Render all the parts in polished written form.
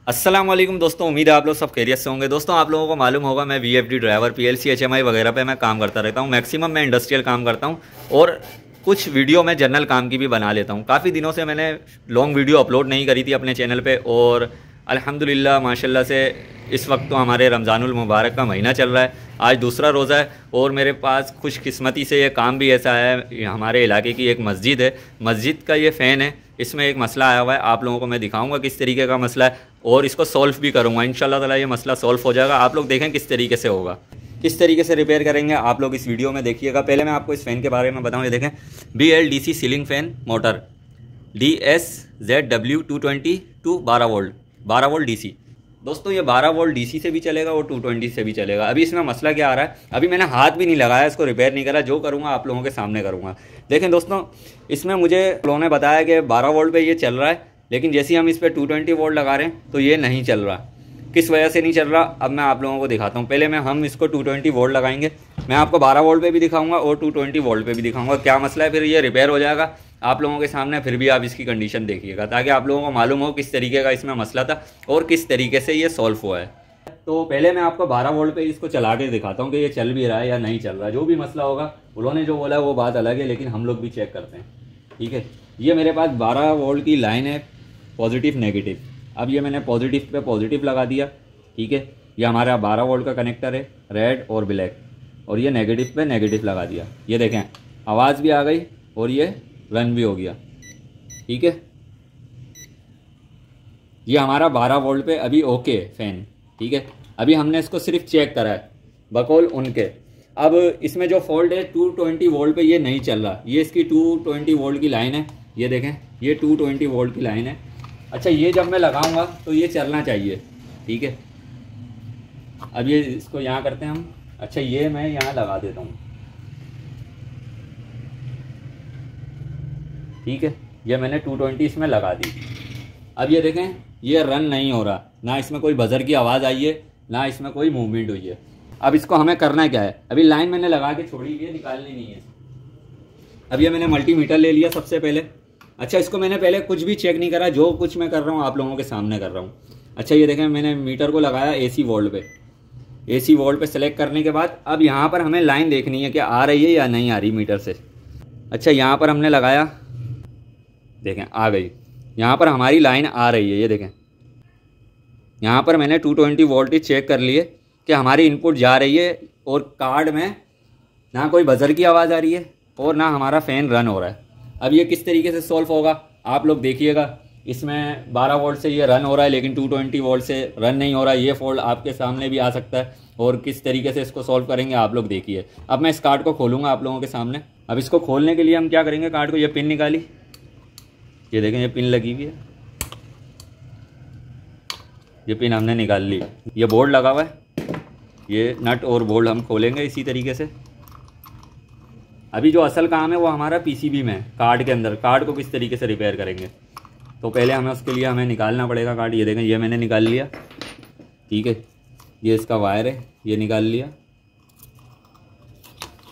अस्सलाम वालेकुम दोस्तों, उम्मीद है आप लोग सब खैरियत से होंगे। दोस्तों आप लोगों को मालूम होगा मैं वीएफडी ड्राइवर पीएलसी एचएमआई वगैरह पे मैं काम करता रहता हूँ। मैक्सिमम मैं इंडस्ट्रियल काम करता हूँ और कुछ वीडियो मैं जनरल काम की भी बना लेता हूँ। काफ़ी दिनों से मैंने लॉन्ग वीडियो अपलोड नहीं करी थी अपने चैनल पे और अल्हम्दुलिल्लाह माशाल्लाह से इस वक्त तो हमारे रमज़ानुल मुबारक का महीना चल रहा है। आज दूसरा रोज़ा है और मेरे पास खुशकिस्मती से ये काम भी ऐसा है। हमारे इलाके की एक मस्जिद है, मस्जिद का ये फ़ैन है, इसमें एक मसला आया हुआ है। आप लोगों को मैं दिखाऊंगा किस तरीके का मसला है और इसको सॉल्व भी करूंगा। इंशाल्लाह ताला ये मसला सॉल्व हो जाएगा। आप लोग देखें किस तरीके से होगा, किस तरीके से रिपेयर करेंगे, आप लोग इस वीडियो में देखिएगा। पहले मैं आपको इस फ़ैन के बारे में बताऊँ। ये देखें BLDC ceiling fan motor DSZW220 to 12 volt, 12 volt DC। दोस्तों ये 12 वोल्ट DC से भी चलेगा और 220 से भी चलेगा। अभी इसमें मसला क्या आ रहा है, अभी मैंने हाथ भी नहीं लगाया, इसको रिपेयर नहीं करा। जो करूँगा आप लोगों के सामने करूँगा। देखें दोस्तों, इसमें मुझे लोगों ने बताया कि 12 वोल्ट पे ये चल रहा है, लेकिन जैसे ही हम इस पर 220 वोल्ट लगा रहे हैं तो ये नहीं चल रहा। किस वजह से नहीं चल रहा अब मैं आप लोगों को दिखाता हूँ। पहले हम इसको 220 वोल्ट लगाएंगे, मैं आपको 12 वोल्ट पे भी दिखाऊंगा और 220 वोल्ट पे भी दिखाऊंगा क्या मसला है। फिर ये रिपेयर हो जाएगा आप लोगों के सामने, फिर भी आप इसकी कंडीशन देखिएगा ताकि आप लोगों को मालूम हो किस तरीके का इसमें मसला था और किस तरीके से ये सॉल्व हुआ है। तो पहले मैं आपको 12 वोल्ट पे इसको चला के दिखाता हूँ कि ये चल भी रहा है या नहीं चल रहा है। जो भी मसला होगा उन्होंने जो बोला है वो बात अलग है, लेकिन हम लोग भी चेक करते हैं, ठीक है। ये मेरे पास 12 वोल्ट की लाइन है, पॉजिटिव नेगेटिव। अब ये मैंने पॉजिटिव पे पॉजिटिव लगा दिया, ठीक है। ये हमारा 12 वोल्ट का कनेक्टर है, रेड और ब्लैक, और ये नेगेटिव पे नेगेटिव लगा दिया। ये देखें आवाज़ भी आ गई और ये रन भी हो गया, ठीक है। ये हमारा 12 वोल्ट पे अभी ओके फ़ैन, ठीक है। अभी हमने इसको सिर्फ चेक करा है बकौल उनके। अब इसमें जो फॉल्ट है 220 वोल्ट पे ये नहीं चल रहा। ये इसकी 220 वोल्ट की लाइन है, ये देखें ये 220 वोल्ट की लाइन है। अच्छा ये जब मैं लगाऊंगा तो ये चलना चाहिए, ठीक है। अब ये इसको यहाँ करते हैं हम। अच्छा ये मैं यहाँ लगा देता हूँ, ठीक है। ये मैंने 220 इसमें लगा दी। अब ये देखें ये रन नहीं हो रहा, ना इसमें कोई बजर की आवाज़ आई है, ना इसमें कोई मूवमेंट हुई है। अब इसको हमें करना क्या है, अभी लाइन मैंने लगा के छोड़ी, ये निकालनी नहीं है। अब ये मैंने मल्टीमीटर ले लिया सबसे पहले। अच्छा इसको मैंने पहले कुछ भी चेक नहीं करा, जो कुछ मैं कर रहा हूँ आप लोगों के सामने कर रहा हूँ। अच्छा ये देखें मैंने मीटर को लगाया AC वोल्ट पे। AC वोल्ट पे सेलेक्ट करने के बाद अब यहाँ पर हमें लाइन देखनी है कि आ रही है या नहीं आ रही मीटर से। अच्छा यहाँ पर हमने लगाया, देखें आ गई, यहाँ पर हमारी लाइन आ रही है। ये देखें यहाँ पर मैंने 220 वोल्टेज चेक कर लिए कि हमारी इनपुट जा रही है और कार्ड में ना कोई बजर की आवाज़ आ रही है और ना हमारा फ़ैन रन हो रहा है। अब ये किस तरीके से सॉल्व होगा आप लोग देखिएगा। इसमें 12 वोल्ट से ये रन हो रहा है, लेकिन 220 वोल्ट से रन नहीं हो रहा है। ये फॉल्ट आपके सामने भी आ सकता है और किस तरीके से इसको सॉल्व करेंगे आप लोग देखिए। अब मैं इस कार्ड को खोलूँगा आप लोगों के सामने। अब इसको खोलने के लिए हम क्या करेंगे, कार्ड को ये पिन निकाली, ये देखें ये पिन लगी हुई है, ये पिन हमने निकाल ली। ये बोर्ड लगा हुआ है, ये नट और बोल्ट हम खोलेंगे इसी तरीके से। अभी जो असल काम है वो हमारा PCB में, कार्ड के अंदर। कार्ड को किस तरीके से रिपेयर करेंगे तो पहले हमें उसके लिए हमें निकालना पड़ेगा कार्ड। ये देखें ये मैंने निकाल लिया, ठीक है। ये इसका वायर है, ये निकाल लिया,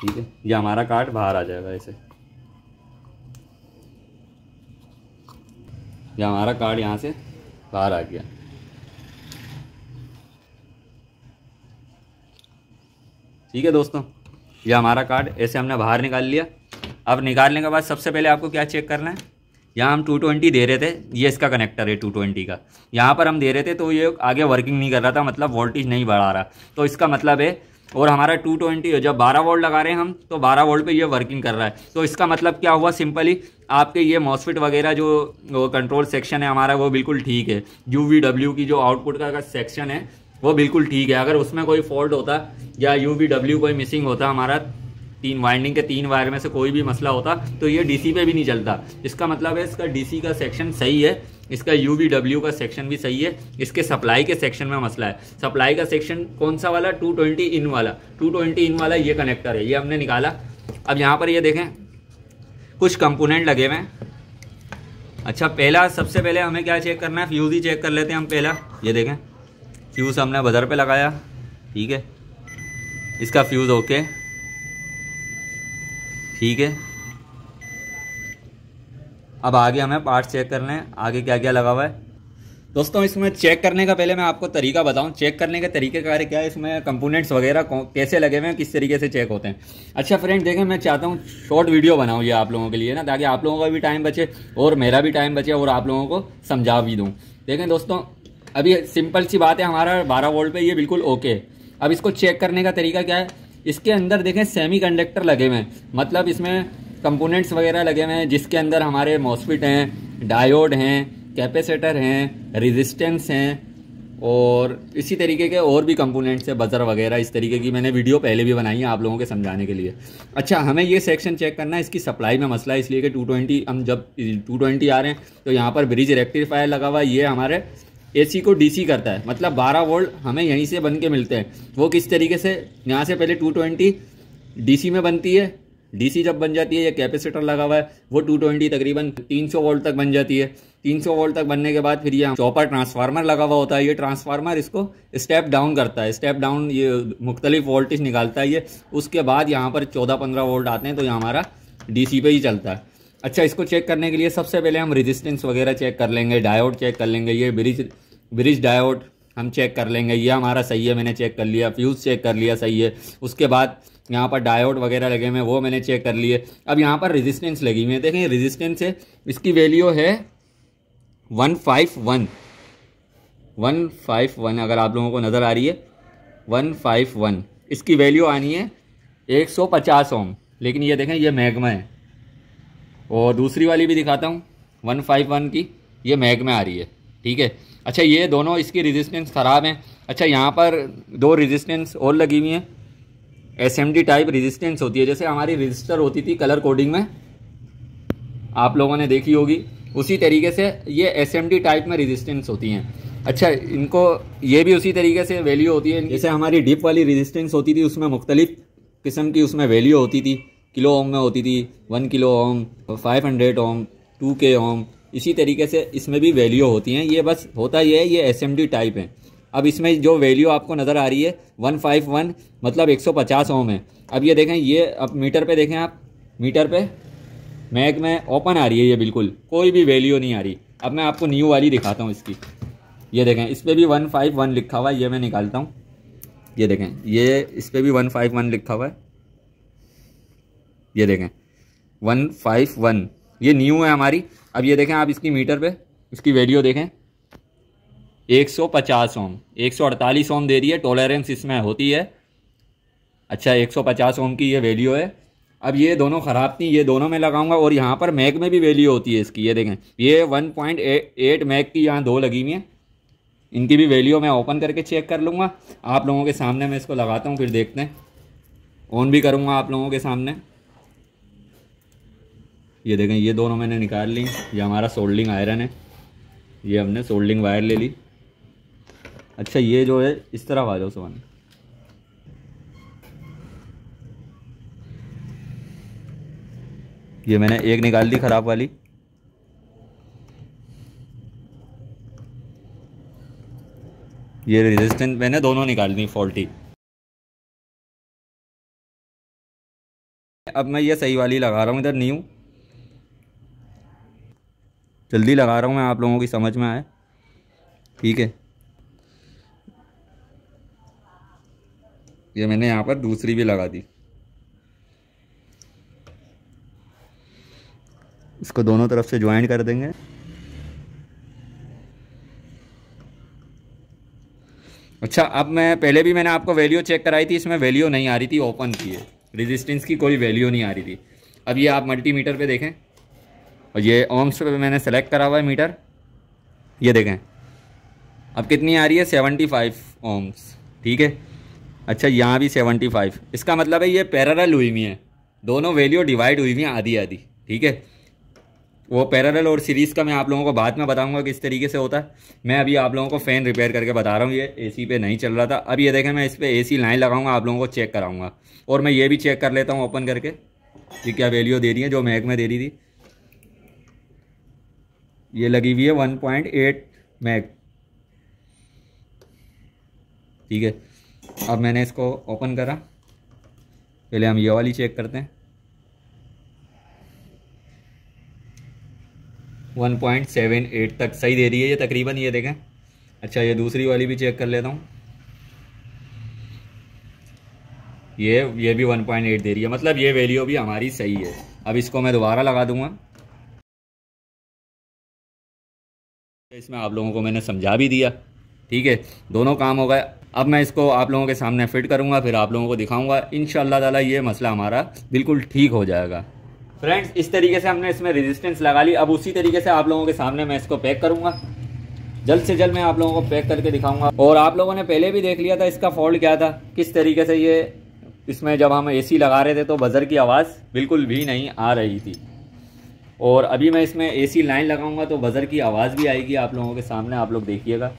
ठीक है। ये हमारा कार्ड बाहर आ जाएगा ऐसे। ये हमारा कार्ड यहाँ से बाहर आ गया, ठीक है दोस्तों। ये हमारा कार्ड ऐसे हमने बाहर निकाल लिया। अब निकालने के बाद सबसे पहले आपको क्या चेक करना है, यहाँ हम 220 दे रहे थे, ये इसका कनेक्टर है 220 का, यहाँ पर हम दे रहे थे तो ये आगे वर्किंग नहीं कर रहा था, मतलब वोल्टेज नहीं बढ़ा रहा। तो इसका मतलब है, और हमारा 220 जब 12 वोल्ट लगा रहे हैं हम तो 12 वोल्ट पे ये वर्किंग कर रहा है। तो इसका मतलब क्या हुआ, सिंपली आपके ये मॉसफेट वगैरह जो कंट्रोल सेक्शन है हमारा वो बिल्कुल ठीक है। UVW की जो आउटपुट का सेक्शन है वो बिल्कुल ठीक है। अगर उसमें कोई फॉल्ट होता या UVW कोई मिसिंग होता, हमारा 3 वाइंडिंग के 3 वायर में से कोई भी मसला होता तो ये DC पे भी नहीं चलता। इसका मतलब है इसका DC का सेक्शन सही है, इसका UVW का सेक्शन भी सही है, इसके सप्लाई के सेक्शन में मसला है। सप्लाई का सेक्शन कौन सा वाला, 220 इन वाला, 220 इन वाला ये कनेक्टर है, ये हमने निकाला। अब यहाँ पर ये देखें कुछ कंपोनेंट लगे हुए हैं। अच्छा पहला सबसे पहले हमें क्या चेक करना है, फ्यूज़ ही चेक कर लेते हैं हम पहला। ये देखें फ्यूज़ हमने बजर पे लगाया, ठीक है। इसका फ्यूज़ ओके, ठीक है। अब आगे हमें पार्ट चेक करने हैं, आगे क्या क्या लगा हुआ है। दोस्तों इसमें चेक करने का पहले मैं आपको तरीका बताऊं। चेक करने का तरीके कार्य क्या है, इसमें कंपोनेंट्स वगैरह कैसे लगे हुए हैं, किस तरीके से चेक होते हैं। अच्छा फ्रेंड देखें, मैं चाहता हूं शॉर्ट वीडियो बनाऊं ये आप लोगों के लिए ना, ताकि आप लोगों का भी टाइम बचे और मेरा भी टाइम बचे और आप लोगों को समझा भी दूँ। देखें दोस्तों, अभी सिंपल सी बात है, हमारा 12 वोल्ट पे ये बिल्कुल ओके। अब इसको चेक करने का तरीका क्या है, इसके अंदर देखें सेमी कंडक्टर लगे हुए हैं, मतलब इसमें कंपोनेंट्स वगैरह लगे हुए हैं जिसके अंदर हमारे मॉसफेट हैं, डायोड हैं, कैपेसिटर हैं, रेजिस्टेंस हैं और इसी तरीके के और भी कंपोनेंट्स हैं, बजर वगैरह। इस तरीके की मैंने वीडियो पहले भी बनाई है आप लोगों के समझाने के लिए। अच्छा, हमें ये सेक्शन चेक करना है, इसकी सप्लाई में मसला है, इसलिए कि 220 हम जब 220 आ रहे हैं तो यहाँ पर ब्रिज रेक्टिफायर लगा हुआ है, ये हमारे एसी को डीसी करता है, मतलब 12 वोल्ट हमें यहीं से बन के मिलते हैं। वो किस तरीके से, यहाँ से पहले 220 डीसी में बनती है, डीसी जब बन जाती है, ये कैपेसिटर लगा हुआ है, वो 220 तकरीबन 300 वोल्ट तक बन जाती है। 300 वोल्ट तक बनने के बाद फिर ये चॉपर ट्रांसफार्मर लगा हुआ होता है, ये ट्रांसफार्मर इसको स्टेप डाउन करता है, स्टेप डाउन ये मुख्तलिफ वोल्टेज निकालता है ये। उसके बाद यहाँ पर 14-15 वोल्ट आते हैं, तो ये हमारा डीसी पे ही चलता है। अच्छा, इसको चेक करने के लिए सबसे पहले हम रेजिस्टेंस वगैरह चेक कर लेंगे, डायोड चेक कर लेंगे, ये ब्रिज डायोड हम चेक कर लेंगे, ये हमारा सही है, मैंने चेक कर लिया। फ्यूज़ चेक कर लिया, सही है। उसके बाद यहाँ पर डायोड वगैरह लगे हुए हैं, वो मैंने चेक कर लिए। अब यहाँ पर रेजिस्टेंस लगी हुई है, देखें रेजिस्टेंस है, इसकी वैल्यू है 151 अगर आप लोगों को नज़र आ रही है 151, इसकी वैल्यू आनी है 150 ओम। लेकिन ये देखें, ये मैग्मा है। और दूसरी वाली भी दिखाता हूँ 151 की, ये मैग्मा आ रही है, ठीक है। अच्छा, ये दोनों इसकी रेजिस्टेंस ख़राब हैं। अच्छा, यहाँ पर 2 रेजिस्टेंस और लगी हुई हैं, SMD टाइप रेजिस्टेंस होती है, जैसे हमारी रजिस्टर होती थी कलर कोडिंग में, आप लोगों ने देखी होगी, उसी तरीके से ये SMD टाइप में रेजिस्टेंस होती हैं। अच्छा, इनको ये भी उसी तरीके से वैल्यू होती है, जैसे हमारी डिप वाली रेजिस्टेंस होती थी, उसमें मुख्तलिफ किस्म की उसमें वैल्यू होती थी, किलो ओम में होती थी, 1 किलो ओम, 500 ओम, 2K ओम, इसी तरीके से इसमें भी वैल्यू होती हैं। ये बस होता ये है, ये SMD टाइप है। अब इसमें जो वैल्यू आपको नज़र आ रही है 151 मतलब 150 ओम है। अब ये देखें, ये अब मीटर पे देखें आप, मीटर पे मैग में ओपन आ रही है, ये बिल्कुल कोई भी वैल्यू नहीं आ रही। अब मैं आपको न्यू वाली दिखाता हूँ इसकी, ये देखें, इस पर भी 151 लिखा हुआ है, ये मैं निकालता हूँ। ये देखें, ये इस पर भी 151 लिखा हुआ है, ये देखें 151, ये न्यू है हमारी। अब ये देखें आप, इसकी मीटर पे इसकी वैल्यू देखें 150 ओम, 148 ओम दे रही है, टॉलरेंस इसमें होती है। अच्छा, 150 ओम की ये वैल्यू है। अब ये दोनों ख़राब थी, ये दोनों में लगाऊंगा, और यहाँ पर मैग में भी वैल्यू होती है इसकी, ये देखें, ये 1.8 मैग की यहाँ 2 लगी हुई हैं, इनकी भी वैल्यू मैं ओपन करके चेक कर लूँगा आप लोगों के सामने। मैं इसको लगाता हूँ, फिर देखते हैं, ऑन भी करूँगा आप लोगों के सामने। ये देखें, ये दोनों मैंने निकाल ली, ये हमारा सोल्डिंग आयरन है, ये हमने सोल्डिंग वायर ले ली। अच्छा, ये जो है इस तरफ आ जाओ सोन, ये मैंने एक निकाल दी ख़राब वाली। ये रेजिस्टेंस मैंने दोनों निकाल दी फॉल्टी। अब मैं ये सही वाली लगा रहा हूँ इधर न्यू, जल्दी लगा रहा हूँ मैं, आप लोगों की समझ में आए, ठीक है। ये मैंने यहाँ पर दूसरी भी लगा दी, इसको दोनों तरफ से ज्वाइन कर देंगे। अच्छा, अब मैं पहले भी मैंने आपको वैल्यू चेक कराई थी, इसमें वैल्यू नहीं आ रही थी, ओपन की है, रेजिस्टेंस की कोई वैल्यू नहीं आ रही थी। अब ये आप मल्टीमीटर पे देखें, और ये ओम्स पे मैंने सेलेक्ट करा हुआ है मीटर, ये देखें अब कितनी आ रही है, 75 ओम्स, ठीक है। अच्छा, यहाँ भी 75, इसका मतलब है ये पैरेलल हुई हुई है, दोनों वैल्यू डिवाइड हुई हुई हैं आधी आधी, ठीक है। वो पैरेलल और सीरीज़ का मैं आप लोगों को बाद में बताऊंगा किस तरीके से होता है। मैं अभी आप लोगों को फ़ैन रिपेयर करके बता रहा हूँ, ये एसी पे नहीं चल रहा था। अब ये देखें, मैं इस पर एसी लाइन लगाऊंगा, आप लोगों को चेक कराऊंगा, और मैं ये भी चेक कर लेता हूँ ओपन करके कि क्या वैल्यू दे रही है, जो मैग में दे रही थी। ये लगी हुई है 1.8 मैग, ठीक है। अब मैंने इसको ओपन करा, पहले हम ये वाली चेक करते हैं। 1.78 तक सही दे रही है ये तकरीबन, ये देखें। अच्छा ये दूसरी वाली भी चेक कर लेता हूँ, ये भी 1.8 दे रही है, मतलब ये वैल्यू भी हमारी सही है। अब इसको मैं दोबारा लगा दूंगा। इसमें आप लोगों को मैंने समझा भी दिया, ठीक है, दोनों काम हो गए। अब मैं इसको आप लोगों के सामने फिट करूंगा, फिर आप लोगों को दिखाऊंगा। इंशाअल्लाह ताला ये मसला हमारा बिल्कुल ठीक हो जाएगा। फ्रेंड्स इस तरीके से हमने इसमें रेजिस्टेंस लगा ली। अब उसी तरीके से आप लोगों के सामने मैं इसको पैक करूंगा। जल्द से जल्द मैं आप लोगों को पैक करके दिखाऊंगा। और आप लोगों ने पहले भी देख लिया था इसका फॉल्ट क्या था, किस तरीके से ये इसमें जब हम एसी लगा रहे थे तो बज़र की आवाज़ बिल्कुल भी नहीं आ रही थी। और अभी मैं इसमें एसी लाइन लगाऊंगा तो बज़र की आवाज़ भी आएगी आप लोगों के सामने, आप लोग देखिएगा।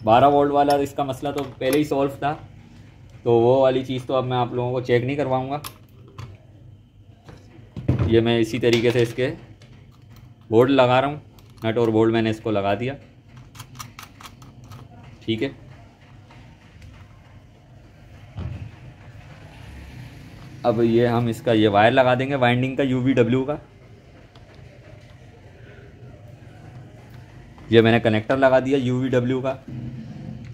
12 वोल्ट वाला इसका मसला तो पहले ही सॉल्व था, तो वो वाली चीज़ तो अब मैं आप लोगों को चेक नहीं करवाऊंगा। ये मैं इसी तरीके से इसके बोर्ड लगा रहा हूँ, नट और बोल्ट मैंने इसको लगा दिया, ठीक है। अब ये हम इसका ये वायर लगा देंगे वाइंडिंग का UVW का। ये मैंने कनेक्टर लगा दिया UVW का।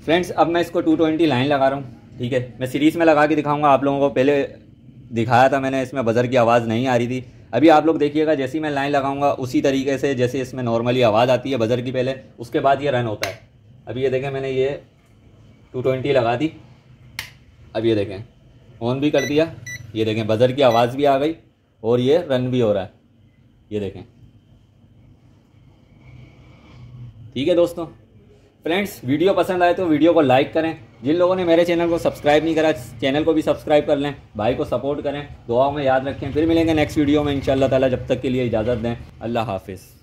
फ्रेंड्स अब मैं इसको 220 लाइन लगा रहा हूँ, ठीक है। मैं सीरीज़ में लगा के दिखाऊंगा आप लोगों को। पहले दिखाया था मैंने, इसमें बज़र की आवाज़ नहीं आ रही थी। अभी आप लोग देखिएगा, जैसे ही मैं लाइन लगाऊंगा उसी तरीके से जैसे इसमें नॉर्मली आवाज़ आती है बज़र की पहले, उसके बाद ये रन होता है। अभी ये देखें मैंने ये 220 लगा दी। अब ये देखें ऑन भी कर दिया, ये देखें बज़र की आवाज़ भी आ गई और ये रन भी हो रहा है, ये देखें, ठीक है दोस्तों। फ्रेंड्स वीडियो पसंद आए तो वीडियो को लाइक करें। जिन लोगों ने मेरे चैनल को सब्सक्राइब नहीं करा, चैनल को भी सब्सक्राइब कर लें। भाई को सपोर्ट करें, दुआओं में याद रखें। फिर मिलेंगे नेक्स्ट वीडियो में इंशाअल्लाह ताला। जब तक के लिए इजाज़त दें, अल्लाह हाफिज़।